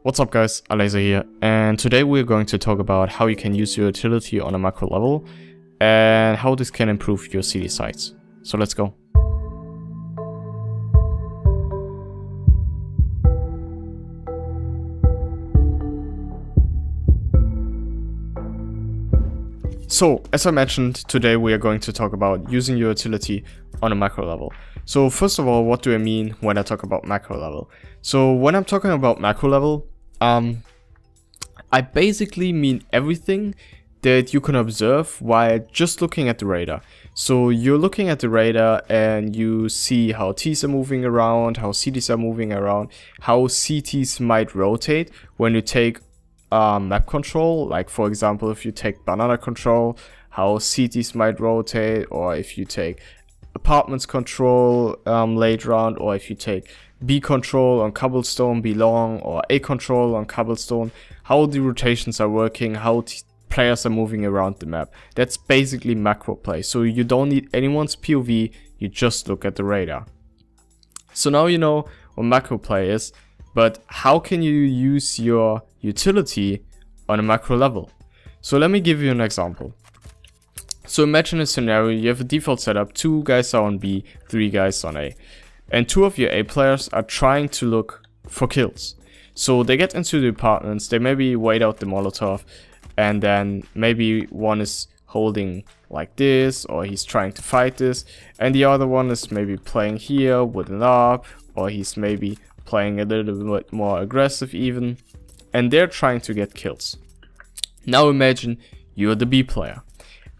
What's up guys, Aleyzr here, and today we're going to talk about how you can use your utility on a macro level and how this can improve your CD sites. So let's go. So, as I mentioned, today we are going to talk about using your utility on a macro level. So first of all, what do I mean when I talk about macro level? So when I'm talking about macro level, I basically mean everything that you can observe while just looking at the radar. So you're looking at the radar and you see how T's are moving around, how CDs are moving around, how CTs might rotate when you take map control. Like for example, if you take banana control, how CTs might rotate, or if you take apartments control later on, or if you take B control on cobblestone, B long, or A control on cobblestone, how the rotations are working, how players are moving around the map. That's basically macro play. So you don't need anyone's POV, you just look at the radar. So now you know what macro play is, but how can you use your utility on a macro level? So let me give you an example. So imagine a scenario, you have a default setup, 2 guys are on B, 3 guys on A. And 2 of your A players are trying to look for kills. So they get into the apartments, they maybe wait out the Molotov, and then maybe one is holding like this, or he's trying to fight this, and the other one is maybe playing here with an ARP, or he's maybe playing a little bit more aggressive even, and they're trying to get kills. Now imagine you're the B player,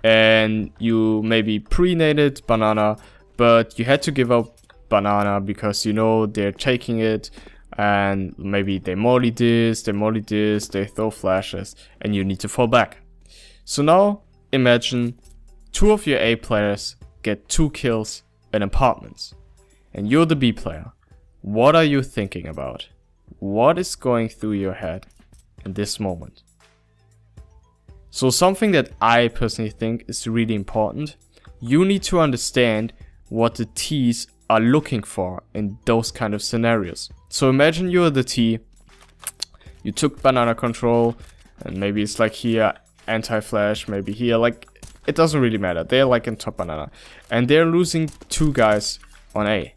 and you maybe pre-nated banana, but you had to give up banana because you know they're taking it, and maybe they molly this, they throw flashes, and you need to fall back. So now imagine 2 of your A players get 2 kills in apartments, and you're the B player. What are you thinking about? What is going through your head in this moment? So something that I personally think is really important, you need to understand what the T's are looking for in those kind of scenarios. So imagine you're the T, you took banana control, and maybe it's like here anti-flash, maybe here, like it doesn't really matter, they're like in top banana, and they're losing 2 guys on A.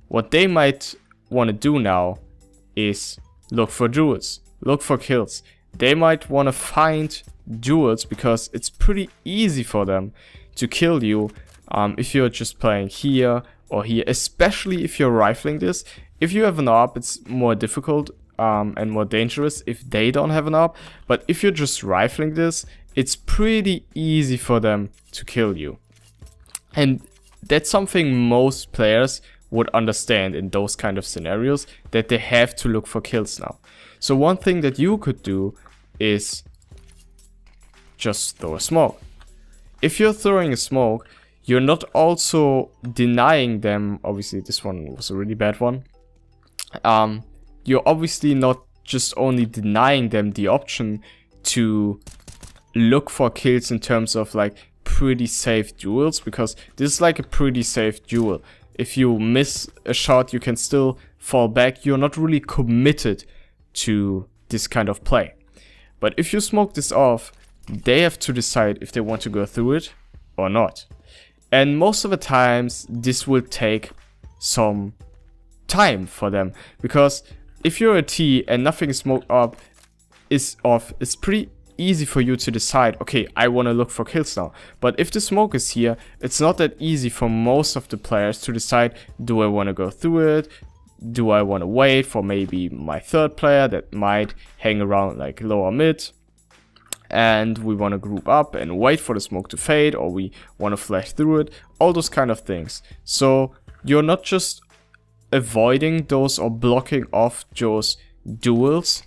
What they might want to do now is look for duels, look for kills. They might want to find duels because it's pretty easy for them to kill you if you're just playing here or here, especially if you're rifling this. If you have an ARP, it's more difficult and more dangerous if they don't have an ARP, but if you're just rifling this, it's pretty easy for them to kill you. And that's something most players would understand in those kind of scenarios, that they have to look for kills now. So one thing that you could do is just throw a smoke. If you're throwing a smoke, you're not also denying them, obviously this one was a really bad one, you're obviously not just only denying them the option to look for kills in terms of like pretty safe duels, because this is like a pretty safe duel. If you miss a shot, you can still fall back. You're not really committed to this kind of play. But if you smoke this off, they have to decide if they want to go through it or not. And most of the times, this will take some time for them, because if you're a T and nothing is smoked up is off, it's pretty easy for you to decide, okay, I want to look for kills now. But if the smoke is here, it's not that easy for most of the players to decide, do I want to go through it? Do I want to wait for maybe my third player that might hang around like lower mid? And we want to group up and wait for the smoke to fade, or we want to flash through it, all those kind of things. So you're not just avoiding those or blocking off those duels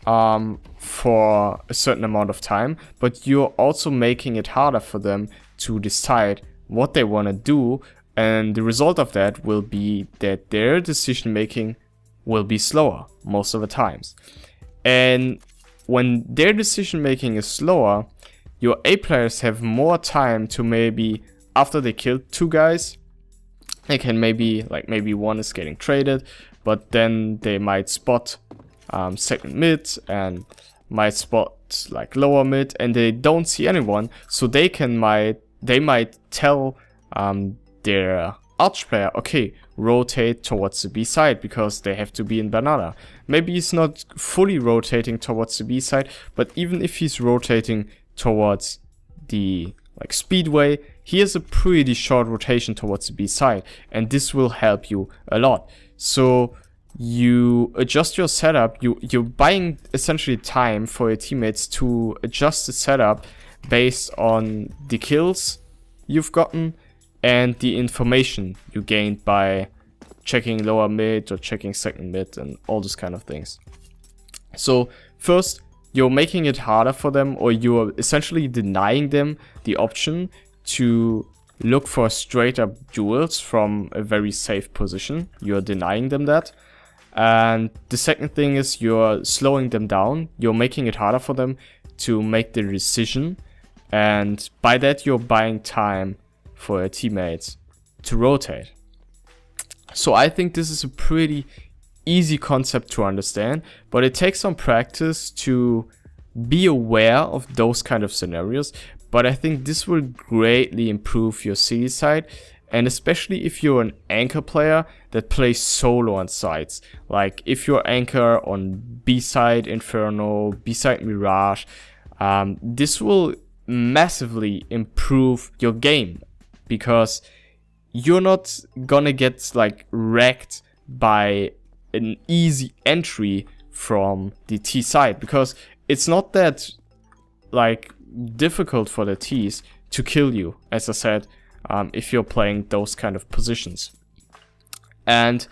for a certain amount of time, but you're also making it harder for them to decide what they want to do, and the result of that will be that their decision making will be slower most of the times. And when their decision making is slower, your A players have more time to maybe, after they killed 2 guys, they can maybe one is getting traded, but then they might spot second mid and might spot like lower mid, and they don't see anyone, so they might tell their arch player, okay, rotate towards the B side because they have to be in banana. Maybe he's not fully rotating towards the B side, but even if he's rotating towards the like speedway, he has a pretty short rotation towards the B side, and this will help you a lot. So you adjust your setup, you're buying essentially time for your teammates to adjust the setup based on the kills you've gotten and the information you gained by checking lower mid or checking second mid and all those kind of things. So first, you're making it harder for them, or you're essentially denying them the option to look for straight up duels from a very safe position. You're denying them that. And the second thing is you're slowing them down. You're making it harder for them to make the decision. And by that, you're buying time for your teammates to rotate. So I think this is a pretty easy concept to understand, but it takes some practice to be aware of those kind of scenarios. But I think this will greatly improve your C side, and especially if you're an anchor player that plays solo on sides. Like if you're anchor on B side Inferno, B side Mirage, this will massively improve your game, because you're not gonna get like wrecked by an easy entry from the T side, because it's not that like difficult for the T's to kill you, as I said, if you're playing those kind of positions. And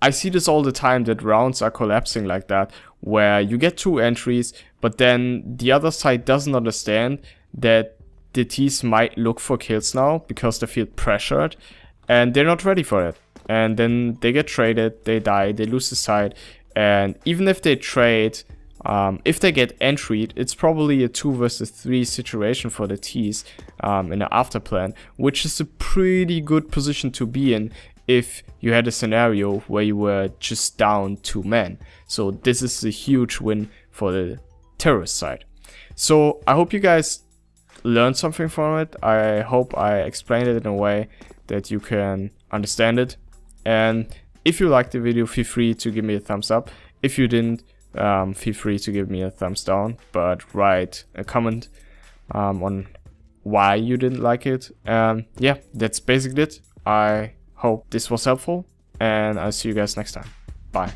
I see this all the time, that rounds are collapsing like that, where you get 2 entries, but then the other side doesn't understand that the T's might look for kills now because they feel pressured and they're not ready for it. And then they get traded, they die, they lose the side. And even if they trade, if they get entryed, it's probably a 2 versus 3 situation for the T's in the after plan, which is a pretty good position to be in if you had a scenario where you were just down 2 men. So this is a huge win for the terrorist side. So I hope you guys learned something from it. I hope I explained it in a way that you can understand it. And if you liked the video, feel free to give me a thumbs up. If you didn't, feel free to give me a thumbs down, but write a comment on why you didn't like it. And yeah, that's basically it. I hope this was helpful, and I'll see you guys next time. Bye.